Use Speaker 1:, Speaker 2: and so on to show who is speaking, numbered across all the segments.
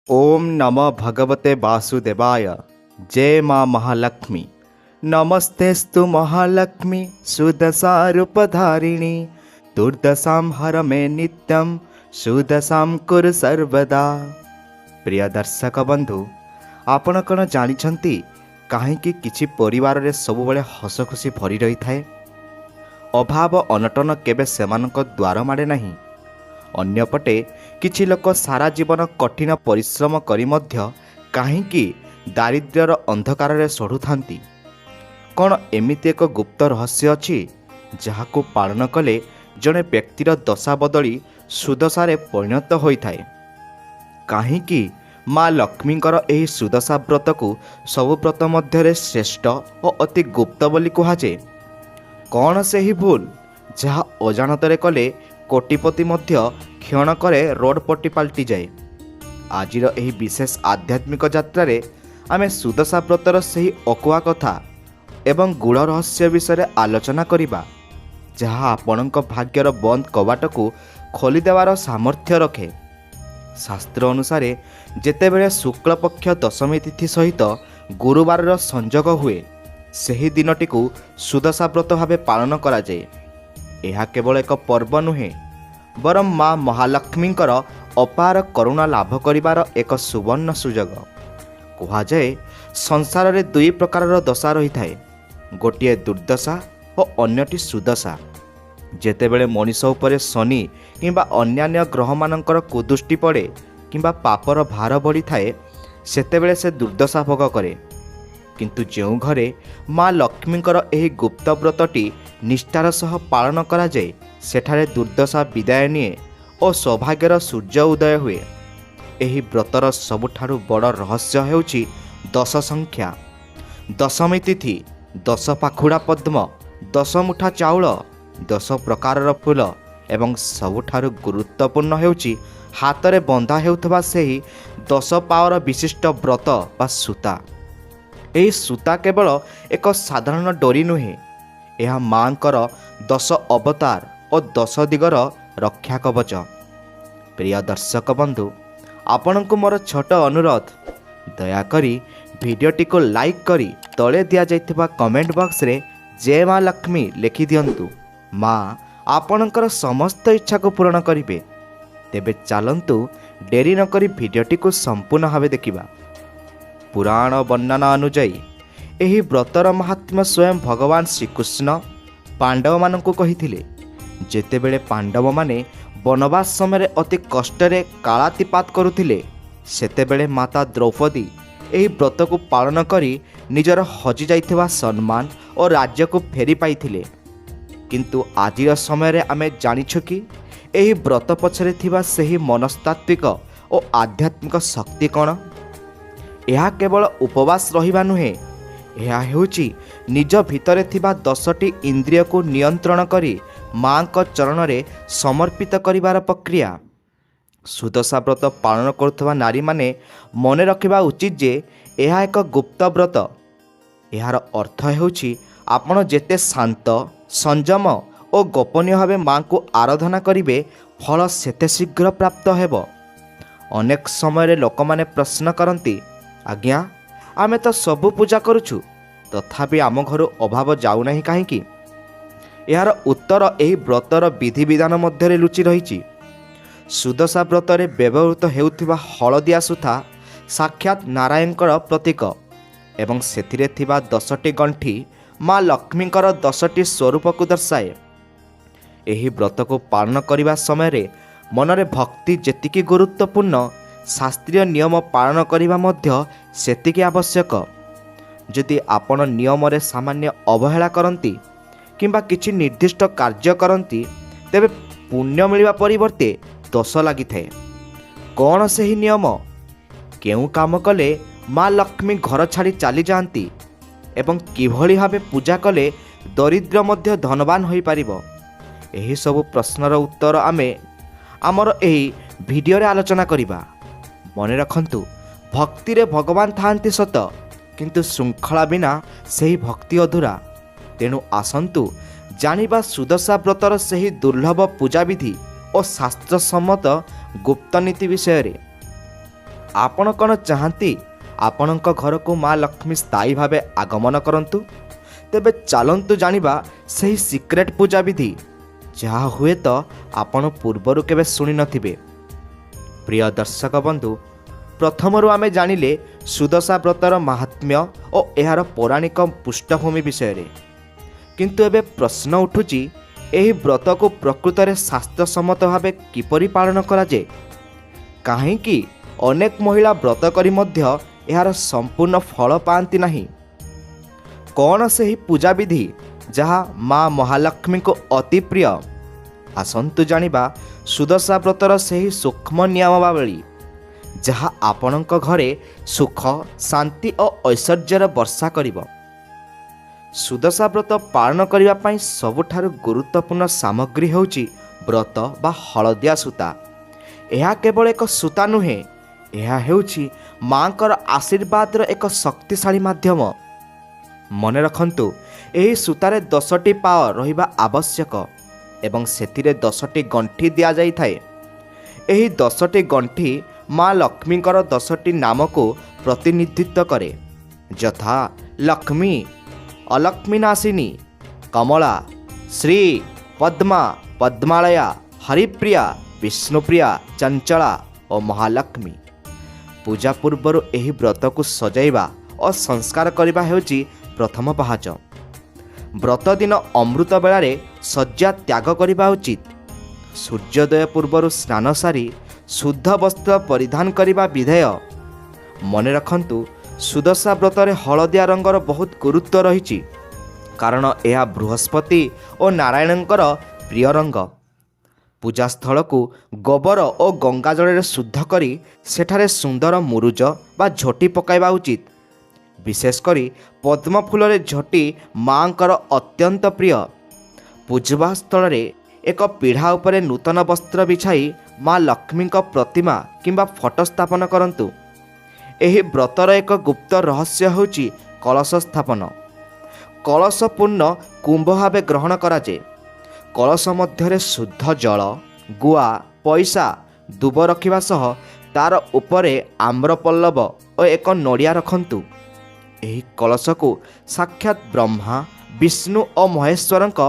Speaker 1: ओम नमः भगवते वासुदेवाय। जय माँ महालक्ष्मी। नमस्तेस्तु महालक्ष्मी सुदशा रूपधारिणी। दुर्दशां हर मे नित्यं सुदशां कुरु सर्वदा। प्रिय दर्शक बंधु, आपण कौन जानिछंती काहेकि किछि परिवार रे सबुबले हस खुशी भरी रही थाए? अभाव अनटन केबे सेमानक द्वार माड़े नहीं। अन्यपटे किछि लोक सारा जीवन कठिन परिश्रम करी मध्य काहेकि दारिद्र्यर अंधकार रे सढ़ुथांती? कौन एमिति एक गुप्त रहस्य अछि जहाकू पालन कले जड़े व्यक्तिर दशा बदली सुदशारे परिणत होइथाए? काहेकि माँ लक्ष्मींकर एही सुदशा व्रत को सबु व्रत मध्य श्रेष्ठ और अति गुप्त बोली कहुए? कौन से ही भूल जहाँ अजाणतरे कले कोटिपति मध्य क्षण करे रोडपट्टी पलटि जाए? आजिर एही विशेष आध्यात्मिक यात्रा आमे सुदशा व्रतर सही अकुआ कथा एवं गुड़ रहस्य विषय आलोचना करिबा, जहाँ आपणक भाग्यर बंद कबाट को खोली देवार सामर्थ्य रखे। शास्त्र अनुसार जेतेबेले शुक्ल पक्ष दशमी तिथि सहित गुरुवार संजोग हुए, सही दिनटी को सुदशा व्रत भाव पालन करा जाए। यह केवल एक पर्व नुहे, बरं माँ महालक्ष्मींकर अपार करुणा लाभ करिबार एक सुवर्ण सुजोग। कहुए संसार रे दुई प्रकार दशा रही थाए, गोटे दुर्दशा और अन्यटी सुदशा। जेतेबेले मनीष उपरे शनि किंबा अन्यान्य ग्रह मानकर कुदृष्टि पड़े किंबा पापर भार बढ़ी थाए, सेतेबेले से दुर्दशा भोग करे। किंतु जो घरे माँ लक्ष्मींकर एही गुप्त व्रतटी निष्ठार सह पालन करा जाए, सेठारे दुर्दशा विदाय निए और सौभाग्यर सूर्य उदय हुए। एही व्रतर सबुठारु बड़ रहस्य हेउछि दश संख्या। दशमी तिथि, 10 पाखुड़ा पद्म, 10 मुठा चाउल, 10 प्रकारर फूल एवं सबुठारु गुरुत्वपूर्ण हेउछि हातरे बंधा हेउथबा सेही 10 पावर विशिष्ट व्रत बा सूता। एही सूता केवल एक साधारण डोरी नुहे, यह माँकर 10 अवतार और 10 दिगर रक्षा कवच। प्रिय दर्शक बंधु, आपनकु मोर छोट अनुरोध, दयाकरी भिडियोटी को लाइक करी तले दिया जाइथिबा कमेंट बॉक्स रे जय माँ लक्ष्मी लिखि दियंतु। माँ आपणकर समस्त इच्छा को पूर्ण करिवे। तेबे चलंतु डेरी न करी भिडियोटी को संपूर्ण भावे देखिबा। पुराण वर्णना अनुଯାयी एही व्रतर महात्म्य स्वयं भगवान श्रीकृष्ण पांडव मानकु कहिथिले। जेतेबेले पांडव माने वनवास समय अति कष्टरे कालातिपात करुथिले, सेतेबेले माता द्रौपदी एही व्रत को पालन करी निजर हजि जाइथिबा सम्मान और राज्य को फेरी पाइथिले। किंतु आजिर समय आमे जानिछु कि एही व्रत पछरे थिबा सेही मनस्तात्विक और आध्यात्मिक शक्ति कौन? यह केवल उपवास रहिबा नुहे, यह हेउछि निज भितरे थिबा 10टी इंद्रिय को नियंत्रण करी माँ को चरण रे समर्पित करिवार प्रक्रिया। सुदशा व्रत पालन करुवा नारी माने मने रखिबा उचित जे यह एक गुप्त व्रत। यार अर्थ हेउछि आपण जेते शांत, संयम और गोपनीय भावे माँ को आराधना करिवे, फल सेते शीघ्र प्राप्त हेबो। अनेक समय लोक माने प्रश्न करती, आज्ञा आमे तो सबु पूजा करुछु, तथापि आम घर अभाव जाऊ नहीं काहेकि? यार उत्तर एही व्रतर विधि विधान मध्य लुचि रही। सुदशा व्रतरे व्यवहृत हेउथिबा हलदिया सूता साक्षात नारायणकर प्रतीक एवं सेथिरे थिबा 10टी गंठी माँ लक्ष्मींकर 10टी स्वरूप को दर्शाए। एही व्रत को पालन करिबा समय मनरे भक्ति जेतिकी गुरुत्वपूर्ण, शास्त्रीय नियम पालन करिबा मध्य सेतिकी आवश्यक। यदि आपण नियम रे सामान्य अवहेला करती किंबा किछि निर्दिष्ट कार्य करती, तेबे पुण्य मिलवा परिवर्ते दोष लगी थाए। कौन से ही नियम? केउ काम कले माँ लक्ष्मी घर छाड़ी चली जाती एवं किभली भावे पूजा कले दरिद्र मध्य धनवान होई पारिबो? एही सब प्रश्नर उत्तर आमे आमर एही भिडियो रे आलोचना करिबा। मने रखंतु, भक्ति रे भगवान थांती सत, किंतु श्रृंखला बिना सही भक्ति अधूरा। तेणु आसंतु जानिबा सुदशा व्रतर सही दुर्लभ पूजा विधि और शास्त्र सम्मत गुप्त नीति विषय रे। ଆପଣ କ'ଣ ଚାହାନ୍ତି ଆପଣଙ୍କ ଘରକୁ ମା ଲକ୍ଷ୍ମୀ ସ୍ଥାୟୀ ଭାବେ ଆଗମନ କରନ୍ତୁ? ତେବେ ଚାଲନ୍ତୁ ଜାଣିବା ସେହି ସିକ୍ରେଟ୍ ପୂଜା ବିଧି, ଯାହା ହୁଏତ ଆପଣ ପୂର୍ବରୁ କେବେ ଶୁଣିନଥିବେ। ପ୍ରିୟ ଦର୍ଶକ ବନ୍ଧୁ, ପ୍ରଥମରୁ ଆମେ ଜାଣିଲେ ସୁଦଶା ବ୍ରତର ମାହାତ୍ମ୍ୟ ଓ ଏହାର ପୌରାଣିକ ପୃଷ୍ଠଭୂମି ବିଷୟରେ। କିନ୍ତୁ ଏବେ ପ୍ରଶ୍ନ ଉଠୁଛି, ଏହି ବ୍ରତକୁ ପ୍ରକୃତରେ ଶାସ୍ତ୍ରସମ୍ମତ ଭାବେ କିପରି ପାଳନ କରାଯାଏ? କାହିଁକି ଅନେକ ମହିଳା ବ୍ରତ କରି ମଧ୍ୟ ଏହାର ସମ୍ପୂର୍ଣ୍ଣ ଫଳ ପାଆନ୍ତି ନାହିଁ? କ'ଣ ସେହି ପୂଜାବିଧି ଯାହା ମା ମହାଲକ୍ଷ୍ମୀଙ୍କୁ ଅତି ପ୍ରିୟ? ଆସନ୍ତୁ ଜାଣିବା ସୁଦଶା ବ୍ରତର ସେହି ସୂକ୍ଷ୍ମ ନିୟମାବଳୀ, ଯାହା ଆପଣଙ୍କ ଘରେ ସୁଖ, ଶାନ୍ତି ଓ ଐଶ୍ୱର୍ଯ୍ୟର ବର୍ଷା କରିବ। ସୁଦଶା ବ୍ରତ ପାଳନ କରିବା ପାଇଁ ସବୁଠାରୁ ଗୁରୁତ୍ୱପୂର୍ଣ୍ଣ ସାମଗ୍ରୀ ହେଉଛି ବ୍ରତ ବା ହଳଦିଆ ସୂତା। ଏହା କେବଳ ଏକ ସୂତା ନୁହେଁ, ଏହା ହେଉଛି ମାଙ୍କର ଆଶୀର୍ବାଦର ଏକ ଶକ୍ତିଶାଳୀ ମାଧ୍ୟମ। ମନେ ରଖନ୍ତୁ, ଏହି ସୂତାରେ 10ଟି ପାଅ ରହିବା ଆବଶ୍ୟକ ଏବଂ ସେଥିରେ 10ଟି ଗଣ୍ଠି ଦିଆଯାଇଥାଏ। ଏହି 10ଟି ଗଣ୍ଠି ମା ଲକ୍ଷ୍ମୀଙ୍କର 10ଟି ନାମକୁ ପ୍ରତିନିଧିତ୍ୱ କରେ, ଯଥା ଲକ୍ଷ୍ମୀ, ଅଲକ୍ଷ୍ମୀନାଶିନୀ, କମଳା, ଶ୍ରୀ, ପଦ୍ମା, ପଦ୍ମାଳୟା, ହରିପ୍ରିୟା, ବିଷ୍ଣୁପ୍ରିୟା, ଚଞ୍ଚଳା ଓ ମହାଲକ୍ଷ୍ମୀ। ପୂଜା ପୂର୍ବରୁ ଏହି ବ୍ରତକୁ ସଜାଇବା ଓ ସଂସ୍କାର କରିବା ହେଉଛି ପ୍ରଥମ ପାହାଚ। ବ୍ରତ ଦିନ ଅମୃତ ବେଳାରେ ଶଯ୍ୟା ତ୍ୟାଗ କରିବା ଉଚିତ। ସୂର୍ଯ୍ୟୋଦୟ ପୂର୍ବରୁ ସ୍ନାନ ସାରି ଶୁଦ୍ଧ ବସ୍ତ୍ର ପରିଧାନ କରିବା ବିଧେୟ। ମନେ ରଖନ୍ତୁ, ସୁଦଶା ବ୍ରତରେ ହଳଦିଆ ରଙ୍ଗର ବହୁତ ଗୁରୁତ୍ୱ ରହିଛି, କାରଣ ଏହା ବୃହସ୍ପତି ଓ ନାରାୟଣଙ୍କର ପ୍ରିୟ ରଙ୍ଗ। ପୂଜାସ୍ଥଳକୁ ଗୋବର ଓ ଗଙ୍ଗାଜଳରେ ଶୁଦ୍ଧ କରି ସେଠାରେ ସୁନ୍ଦର ମୁରୁଜ ବା ଝୋଟି ପକାଇବା ଉଚିତ। ବିଶେଷ କରି ପଦ୍ମ ଫୁଲରେ ଝୋଟି ମାଙ୍କର ଅତ୍ୟନ୍ତ ପ୍ରିୟ। ପୂଜା ସ୍ଥଳରେ ଏକ ପିଢ଼ା ଉପରେ ନୂତନ ବସ୍ତ୍ର ବିଛାଇ ମା ଲକ୍ଷ୍ମୀଙ୍କ ପ୍ରତିମା କିମ୍ବା ଫଟୋ ସ୍ଥାପନ କରନ୍ତୁ। ଏହି ବ୍ରତର ଏକ ଗୁପ୍ତ ରହସ୍ୟ ହେଉଛି କଳସ ସ୍ଥାପନ। କଳସ ପୂର୍ଣ୍ଣ କୁମ୍ଭ ଭାବେ ଗ୍ରହଣ କରାଯାଏ। କଳସ ମଧ୍ୟରେ ଶୁଦ୍ଧ ଜଳ, ଗୁଆ, ପଇସା, ଦୁବ ରଖିବା ସହ ତାର ଉପରେ ଆମ୍ରପଲ୍ଲବ ଓ ଏକ ନଡ଼ିଆ ରଖନ୍ତୁ। ଏହି କଳସକୁ ସାକ୍ଷାତ ବ୍ରହ୍ମା, ବିଷ୍ଣୁ ଓ ମହେଶ୍ୱରଙ୍କ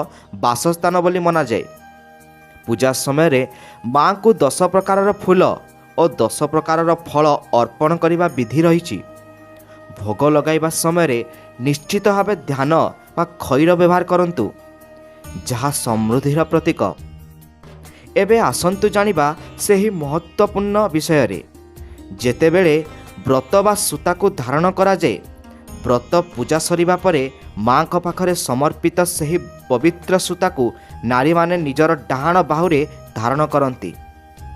Speaker 1: ବାସସ୍ଥାନ ବୋଲି ମନାଯାଏ। ପୂଜା ସମୟରେ ମାଙ୍କୁ 10 ପ୍ରକାରର ଫୁଲ ଓ 10 ପ୍ରକାରର ଫଳ ଅର୍ପଣ କରିବା ବିଧି ରହିଛି। ଭୋଗ ଲଗାଇବା ସମୟରେ ନିଶ୍ଚିତ ଭାବେ ଧ୍ୟାନ ବା ଖଇର ବ୍ୟବହାର କରନ୍ତୁ, ଯାହା ସମୃଦ୍ଧିର ପ୍ରତୀକ। ଏବେ ଆସନ୍ତୁ ଜାଣିବା ସେହି ମହତ୍ତ୍ୱପୂର୍ଣ୍ଣ ବିଷୟରେ। ଯେତେବେଳେ ବ୍ରତ ବା ସୂତାକୁ ଧାରଣ କରାଯାଏ, ବ୍ରତ ପୂଜା ସରିବା ପରେ ମାଙ୍କ ପାଖରେ ସମର୍ପିତ ସେହି ପବିତ୍ର ସୂତାକୁ ନାରୀମାନେ ନିଜର ଡାହାଣ ବାହୁରେ ଧାରଣ କରନ୍ତି।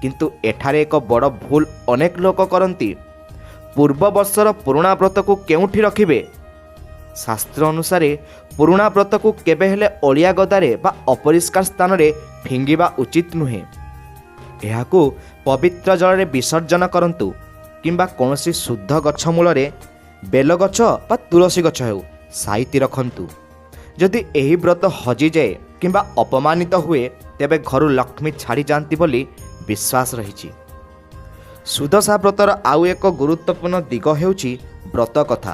Speaker 1: କିନ୍ତୁ ଏଠାରେ ଏକ ବଡ଼ ଭୁଲ ଅନେକ ଲୋକ କରନ୍ତି। ପୂର୍ବ ବର୍ଷର ପୁରୁଣା ବ୍ରତକୁ କେଉଁଠି ରଖିବେ? ଶାସ୍ତ୍ର ଅନୁସାରେ ପୁରୁଣା ବ୍ରତକୁ କେବେ ହେଲେ ଅଳିଆ ଗଦାରେ ବା ଅପରିଷ୍କାର ସ୍ଥାନରେ ଫିଙ୍ଗିବା ଉଚିତ ନୁହେଁ। ଏହାକୁ ପବିତ୍ର ଜଳରେ ବିସର୍ଜନ କରନ୍ତୁ କିମ୍ବା କୌଣସି ଶୁଦ୍ଧ ଗଛ ମୂଳରେ, ବେଲଗଛ ବା ତୁଳସୀ ଗଛ ହେଉ, ସାଇତି ରଖନ୍ତୁ। ଯଦି ଏହି ବ୍ରତ ହଜିଯାଏ କିମ୍ବା ଅପମାନିତ ହୁଏ, ତେବେ ଘରୁ ଲକ୍ଷ୍ମୀ ଛାଡ଼ି ଯାଆନ୍ତି ବୋଲି ବିଶ୍ୱାସ ରହିଛି। ସୁଦଶା ବ୍ରତର ଆଉ ଏକ ଗୁରୁତ୍ୱପୂର୍ଣ୍ଣ ଦିଗ ହେଉଛି ବ୍ରତ କଥା।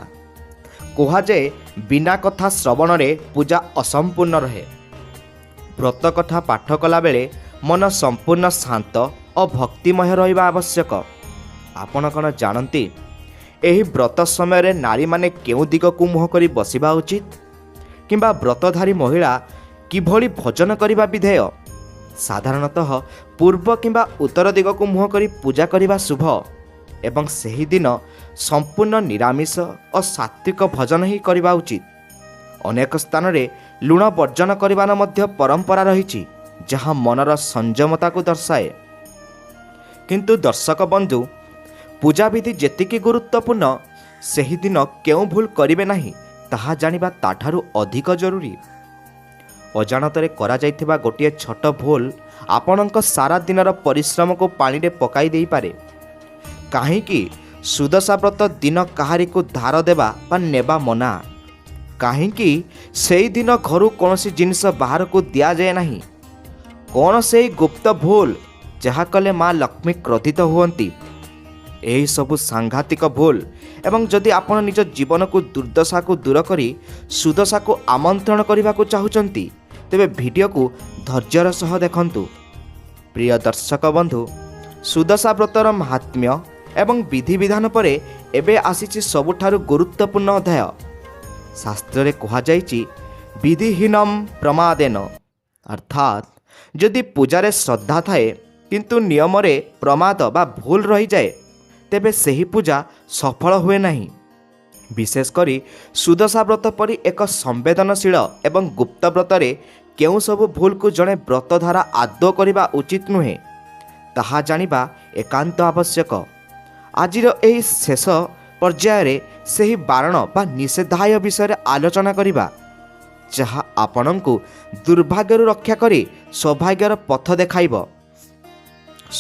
Speaker 1: କୁହାଯାଏ, ବିନା କଥା ଶ୍ରବଣରେ ପୂଜା ଅସମ୍ପୂର୍ଣ୍ଣ ରହେ। ବ୍ରତ କଥା ପାଠ କଲାବେଳେ ମନ ସମ୍ପୂର୍ଣ୍ଣ ଶାନ୍ତ ଓ ଭକ୍ତିମୟ ରହିବା ଆବଶ୍ୟକ। ଆପଣ କ'ଣ ଜାଣନ୍ତି, ଏହି ବ୍ରତ ସମୟରେ ନାରୀମାନେ କେଉଁ ଦିଗକୁ ମୁହଁ କରି ବସିବା ଉଚିତ କିମ୍ବା ବ୍ରତଧାରୀ ମହିଳା କିଭଳି ଭୋଜନ କରିବା ବିଧେୟ? ସାଧାରଣତଃ ପୂର୍ବ କିମ୍ବା ଉତ୍ତର ଦିଗକୁ ମୁହଁ କରି ପୂଜା କରିବା ଶୁଭ ଏବଂ ସେହି ଦିନ ସମ୍ପୂର୍ଣ୍ଣ ନିରାମିଷ ଓ ସାତ୍ୱିକ ଭୋଜନ ହିଁ କରିବା ଉଚିତ। ଅନେକ ସ୍ଥାନରେ ଲୁଣ ବର୍ଜନ କରିବାର ମଧ୍ୟ ପରମ୍ପରା ରହିଛି, ଯାହା ମନର ସଂଯମତାକୁ ଦର୍ଶାଏ। କିନ୍ତୁ ଦର୍ଶକ ବନ୍ଧୁ, ପୂଜାବିଧି ଯେତିକି ଗୁରୁତ୍ୱପୂର୍ଣ୍ଣ, ସେହିଦିନ କେଉଁ ଭୁଲ କରିବେ ନାହିଁ ତାହା ଜାଣିବା ତାଠାରୁ ଅଧିକ ଜରୁରୀ। ଅଜାଣତରେ କରାଯାଇଥିବା ଗୋଟିଏ ଛୋଟ ଭୁଲ ଆପଣଙ୍କ ସାରା ଦିନର ପରିଶ୍ରମକୁ ପାଣିରେ ପକାଇ ଦେଇପାରେ। କାହିଁକି ସୁଦଶା ବ୍ରତ ଦିନ କାହାରିକୁ ଧାର ଦେବା ବା ନେବା ମନା? କାହିଁକି ସେହିଦିନ ଘରୁ କୌଣସି ଜିନିଷ ବାହାରକୁ ଦିଆଯାଏ ନାହିଁ? କ'ଣ ସେହି ଗୁପ୍ତ ଭୁଲ ଯାହା କଲେ ମା ଲକ୍ଷ୍ମୀ କ୍ରୋଧିତ ହୁଅନ୍ତି? ଏହି ସବୁ ସାଂଘାତିକ ଭୁଲ ଏବଂ ଯଦି ଆପଣ ନିଜ ଜୀବନକୁ ଦୁର୍ଦ୍ଦଶାକୁ ଦୂର କରି ସୁଦଶାକୁ ଆମନ୍ତ୍ରଣ କରିବାକୁ ଚାହୁଁଛନ୍ତି ତେବେ ଭିଡ଼ିଓକୁ ଧୈର୍ଯ୍ୟର ସହ ଦେଖନ୍ତୁ। ପ୍ରିୟ ଦର୍ଶକ ବନ୍ଧୁ, ସୁଦଶା ବ୍ରତର ମାହାତ୍ମ୍ୟ ଏବଂ ବିଧିବିଧାନ ପରେ ଏବେ ଆସିଛି ସବୁଠାରୁ ଗୁରୁତ୍ୱପୂର୍ଣ୍ଣ ଅଧ୍ୟାୟ। ଶାସ୍ତ୍ରରେ କୁହାଯାଇଛି ବିଧିହୀନମ୍ ପ୍ରମାଦେନ, ଅର୍ଥାତ୍ ଯଦି ପୂଜାରେ ଶ୍ରଦ୍ଧା ଥାଏ କିନ୍ତୁ ନିୟମରେ ପ୍ରମାଦ ବା ଭୁଲ ରହିଯାଏ ତେବେ ସେହି ପୂଜା ସଫଳ ହୁଏ ନାହିଁ। ବିଶେଷ କରି ସୁଦଶା ବ୍ରତ ପରି ଏକ ସମ୍ବେଦନଶୀଳ ଏବଂ ଗୁପ୍ତ ବ୍ରତରେ କେଉଁ ସବୁ ଭୁଲକୁ ଜଣେ ବ୍ରତଧାରା ଆଦୌ କରିବା ଉଚିତ ନୁହେଁ ତାହା ଜାଣିବା ଏକାନ୍ତ ଆବଶ୍ୟକ। ଆଜିର ଏହି ଶେଷ ପର୍ଯ୍ୟାୟରେ ସେହି ବାରଣ ବା ନିଷେଧାୟ ବିଷୟରେ ଆଲୋଚନା କରିବା ଯାହା ଆପଣଙ୍କୁ ଦୁର୍ଭାଗ୍ୟରୁ ରକ୍ଷା କରି ସୌଭାଗ୍ୟର ପଥ ଦେଖାଇବ।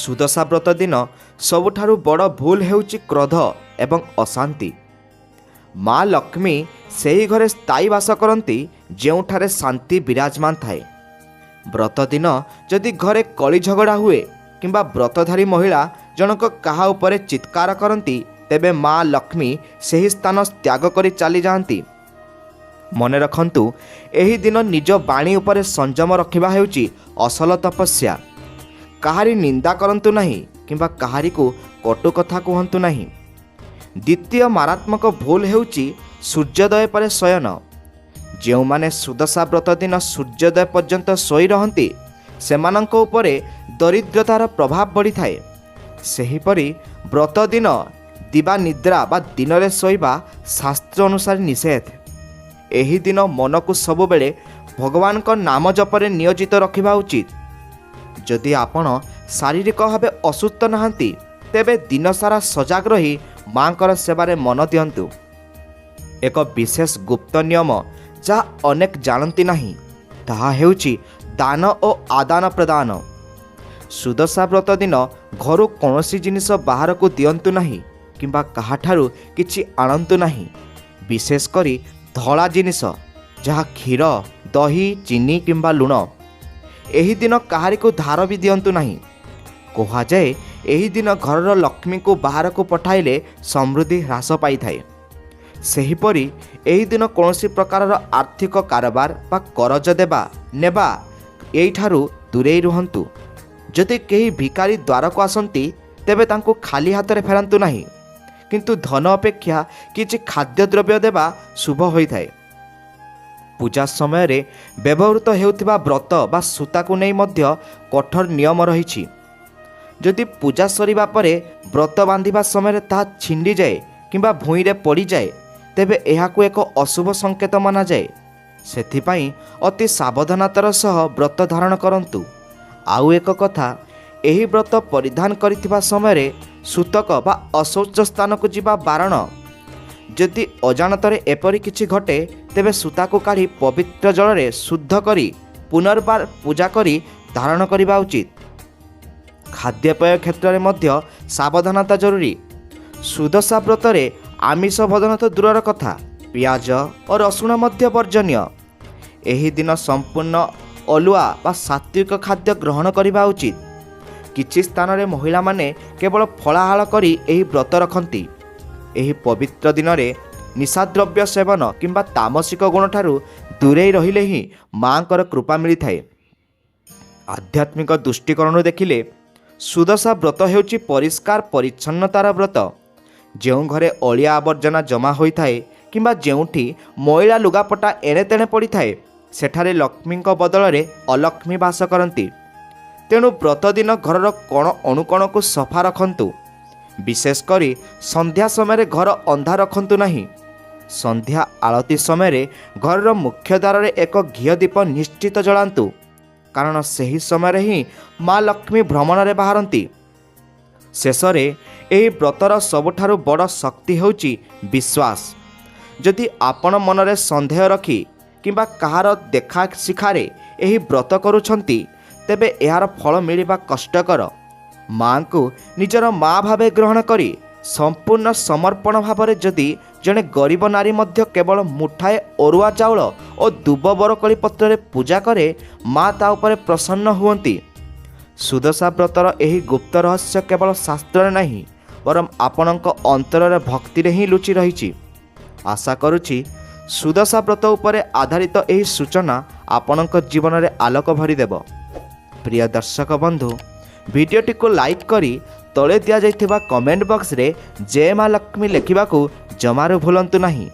Speaker 1: ସୁଦଶା ବ୍ରତ ଦିନ ସବୁଠାରୁ ବଡ଼ ଭୁଲ ହେଉଛି କ୍ରୋଧ ଏବଂ ଅଶାନ୍ତି। ମା ଲକ୍ଷ୍ମୀ ସେହି ଘରେ ସ୍ଥାୟୀ ବାସ କରନ୍ତି ଯେଉଁଠାରେ ଶାନ୍ତି ବିରାଜମାନ ଥାଏ। ବ୍ରତ ଦିନ ଯଦି ଘରେ କଳି ଝଗଡ଼ା ହୁଏ କିମ୍ବା ବ୍ରତଧାରୀ ମହିଳା ଜଣକ କାହା ଉପରେ ଚିତ୍କାର କରନ୍ତି ତେବେ ମା ଲକ୍ଷ୍ମୀ ସେହି ସ୍ଥାନ ତ୍ୟାଗ କରି ଚାଲିଯାଆନ୍ତି। ମନେ ରଖନ୍ତୁ, ଏହି ଦିନ ନିଜ ବାଣୀ ଉପରେ ସଂଯମ ରଖିବା ହେଉଛି ଅସଲ ତପସ୍ୟା। କାହାରି ନିନ୍ଦା କରନ୍ତୁ ନାହିଁ କିମ୍ବା କାହାରିକୁ କଟୁ କଥା କୁହନ୍ତୁ ନାହିଁ। ଦ୍ୱିତୀୟ ମାରାତ୍ମକ ଭୁଲ ହେଉଛି ସୂର୍ଯ୍ୟୋଦୟ ପରେ ଶୟନ। ଯେଉଁମାନେ ସୁଦଶା ବ୍ରତ ଦିନ ସୂର୍ଯ୍ୟୋଦୟ ପର୍ଯ୍ୟନ୍ତ ଶୋଇ ରହନ୍ତି ସେମାନଙ୍କ ଉପରେ ଦରିଦ୍ରତାର ପ୍ରଭାବ ବଢ଼ିଥାଏ। ସେହିପରି ବ୍ରତ ଦିନ ଦିବା ନିଦ୍ରା ବା ଦିନରେ ଶୋଇବା ଶାସ୍ତ୍ର ଅନୁସାରେ ନିଷେଧ। ଏହି ଦିନ ମନକୁ ସବୁବେଳେ ଭଗବାନଙ୍କ ନାମ ଜପରେ ନିୟୋଜିତ ରଖିବା ଉଚିତ। ଯଦି ଆପଣ ଶାରୀରିକ ଭାବେ ଅସୁସ୍ଥ ନାହାନ୍ତି ତେବେ ଦିନସାରା ସଜାଗ ରହି ମାଙ୍କର ସେବାରେ ମନ ଦିଅନ୍ତୁ। ଏକ ବିଶେଷ ଗୁପ୍ତ ନିୟମ ଯାହା ଅନେକ ଜାଣନ୍ତି ନାହିଁ ତାହା ହେଉଛି ଦାନ ଓ ଆଦାନ ପ୍ରଦାନ। ସୁଦଶା ବ୍ରତ ଦିନ ଘରୁ କୌଣସି ଜିନିଷ ବାହାରକୁ ଦିଅନ୍ତୁ ନାହିଁ କିମ୍ବା କାହାଠାରୁ କିଛି ଆଣନ୍ତୁ ନାହିଁ, ବିଶେଷ କରି ଧଳା ଜିନିଷ ଯାହା କ୍ଷୀର, ଦହି, ଚିନି କିମ୍ବା ଲୁଣ। ଏହି ଦିନ କାହାରିକୁ ଧାର ବି ଦିଅନ୍ତୁ ନାହିଁ। କୁହାଯାଏ ଏହି ଦିନ ଘରର ଲକ୍ଷ୍ମୀଙ୍କୁ ବାହାରକୁ ପଠାଇଲେ ସମୃଦ୍ଧି ହ୍ରାସ ପାଇଥାଏ। ସେହିପରି ଏହି ଦିନ କୌଣସି ପ୍ରକାରର ଆର୍ଥିକ କାରବାର ବା କରଜ ଦେବା ନେବା ଏଇଠାରୁ ଦୂରେଇ ରୁହନ୍ତୁ। ଯଦି କେହି ଭିକାରୀ ଦ୍ୱାରକୁ ଆସନ୍ତି ତେବେ ତାଙ୍କୁ ଖାଲି ହାତରେ ଫେରାନ୍ତୁ ନାହିଁ, କିନ୍ତୁ ଧନ ଅପେକ୍ଷା କିଛି ଖାଦ୍ୟଦ୍ରବ୍ୟ ଦେବା ଶୁଭ ହୋଇଥାଏ। ପୂଜା ସମୟରେ ବ୍ୟବହୃତ ହେଉଥିବା ବ୍ରତ ବା ସୂତାକୁ ନେଇ ମଧ୍ୟ କଠୋର ନିୟମ ରହିଛି। ଯଦି ପୂଜା ସରିବା ପରେ ବ୍ରତ ବାନ୍ଧିବା ସମୟରେ ତାହା ଛିଣ୍ଡିଯାଏ କିମ୍ବା ଭୂଇଁରେ ପଡ଼ିଯାଏ ତେବେ ଏହାକୁ ଏକ ଅଶୁଭ ସଂକେତ ମନାଯାଏ। ସେଥିପାଇଁ ଅତି ସାବଧାନତାର ସହ ବ୍ରତ ଧାରଣ କରନ୍ତୁ। ଆଉ ଏକ କଥା, ଏହି ବ୍ରତ ପରିଧାନ କରିଥିବା ସମୟରେ ସୂତକ ବା ଅଶୌଚ ସ୍ଥାନକୁ ଯିବା ବାରଣ। ଯଦି ଅଜାଣତରେ ଏପରି କିଛି ଘଟେ ତେବେ ସୂତାକୁ କାଢ଼ି ପବିତ୍ର ଜଳରେ ଶୁଦ୍ଧ କରି ପୁନର୍ବାର ପୂଜା କରି ଧାରଣ କରିବା ଉଚିତ। ଖାଦ୍ୟପେୟ କ୍ଷେତ୍ରରେ ମଧ୍ୟ ସାବଧାନତା ଜରୁରୀ। ସୁଦଶା ବ୍ରତରେ ଆମିଷ ଭୋଜନ ତ ଦୂରର କଥା, ପିଆଜ ଓ ରସୁଣ ମଧ୍ୟ ବର୍ଜନୀୟ। ଏହି ଦିନ ସମ୍ପୂର୍ଣ୍ଣ ଅଲୁଆ ବା ସାତ୍ୱିକ ଖାଦ୍ୟ ଗ୍ରହଣ କରିବା ଉଚିତ। କିଛି ସ୍ଥାନରେ ମହିଳାମାନେ କେବଳ ଫଳାହାଳ କରି ଏହି ବ୍ରତ ରଖନ୍ତି। ଏହି ପବିତ୍ର ଦିନରେ ନିଶାଦ୍ରବ୍ୟ ସେବନ କିମ୍ବା ତାମସିକ ଗୁଣଠାରୁ ଦୂରେଇ ରହିଲେ ହିଁ ମାଙ୍କର କୃପା ମିଳିଥାଏ। ଆଧ୍ୟାତ୍ମିକ ଦୃଷ୍ଟିକୋଣରୁ ଦେଖିଲେ ସୁଦଶା ବ୍ରତ ହେଉଛି ପରିଷ୍କାର ପରିଚ୍ଛନ୍ନତାର ବ୍ରତ। ଯେଉଁ ଘରେ ଅଳିଆ ଆବର୍ଜନା ଜମା ହୋଇଥାଏ କିମ୍ବା ଯେଉଁଠି ମଇଳା ଲୁଗାପଟା ଏଣେତେଣେ ପଡ଼ିଥାଏ ସେଠାରେ ଲକ୍ଷ୍ମୀଙ୍କ ବଦଳରେ ଅଲକ୍ଷ୍ମୀ ବାସ କରନ୍ତି। ତେଣୁ ବ୍ରତ ଦିନ ଘରର କୋଣ ଅଣୁକୋଣକୁ ସଫା ରଖନ୍ତୁ। ବିଶେଷ କରି ସନ୍ଧ୍ୟା ସମୟରେ ଘର ଅନ୍ଧାର ରଖନ୍ତୁ ନାହିଁ। ସନ୍ଧ୍ୟା ଆଳତୀ ସମୟରେ ଘରର ମୁଖ୍ୟ ଦ୍ୱାରରେ ଏକ ଘିଅ ଦୀପ ନିଶ୍ଚିତ ଜଳାନ୍ତୁ, କାରଣ ସେହି ସମୟରେ ହିଁ ମା ଲକ୍ଷ୍ମୀ ଭ୍ରମଣରେ ବାହାରନ୍ତି। ଶେଷରେ ଏହି ବ୍ରତର ସବୁଠାରୁ ବଡ଼ ଶକ୍ତି ହେଉଛି ବିଶ୍ୱାସ। ଯଦି ଆପଣ ମନରେ ସନ୍ଦେହ ରଖି କିମ୍ବା କାହାର ଦେଖା ଶିଖାରେ ଏହି ବ୍ରତ କରୁଛନ୍ତି ତେବେ ଏହାର ଫଳ ମିଳିବା କଷ୍ଟକର। ମାଙ୍କୁ ନିଜର ମା ଭାବେ ଗ୍ରହଣ କରି ସମ୍ପୂର୍ଣ୍ଣ ସମର୍ପଣ ଭାବରେ ଯଦି ଜଣେ ଗରିବ ନାରୀ ମଧ୍ୟ କେବଳ ମୁଠାଏ ଅରୁଆ ଚାଉଳ ଓ ଦୁବ ବରକୋଳି ପତ୍ରରେ ପୂଜା କରେ ମା ତା ଉପରେ ପ୍ରସନ୍ନ ହୁଅନ୍ତି। ସୁଦଶା ବ୍ରତର ଏହି ଗୁପ୍ତ ରହସ୍ୟ କେବଳ ଶାସ୍ତ୍ରରେ ନାହିଁ ବରଂ ଆପଣଙ୍କ ଅନ୍ତରରେ ଭକ୍ତିରେ ହିଁ ଲୁଚି ରହିଛି। ଆଶା କରୁଛି ସୁଦଶା ବ୍ରତ ଉପରେ ଆଧାରିତ ଏହି ସୂଚନା ଆପଣଙ୍କ ଜୀବନରେ ଆଲୋକ ଭରିଦେବ। ପ୍ରିୟ ଦର୍ଶକ ବନ୍ଧୁ, ଭିଡ଼ିଓଟିକୁ ଲାଇକ୍ କରି ତଳେ ଦିଆଯାଇଥିବା କମେଣ୍ଟ ବକ୍ସରେ ଜୟ ମା ଲକ୍ଷ୍ମୀ ଲେଖିବାକୁ ଜମାରୁ ଭୁଲନ୍ତୁ ନାହିଁ।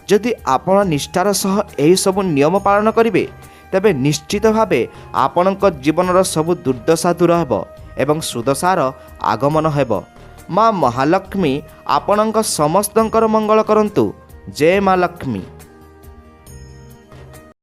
Speaker 1: ଯଦି ଆପଣ ନିଷ୍ଠାର ସହ ଏହିସବୁ ନିୟମ ପାଳନ କରିବେ ତେବେ ନିଶ୍ଚିତ ଭାବେ ଆପଣଙ୍କ ଜୀବନର ସବୁ ଦୁର୍ଦ୍ଦଶା ଦୂର ହେବ ଏବଂ ସୁଦଶାର ଆଗମନ ହେବ। ମା ମହାଲକ୍ଷ୍ମୀ ଆପଣଙ୍କ ସମସ୍ତଙ୍କର ମଙ୍ଗଳ କରନ୍ତୁ। ଜୟ ମା ଲକ୍ଷ୍ମୀ।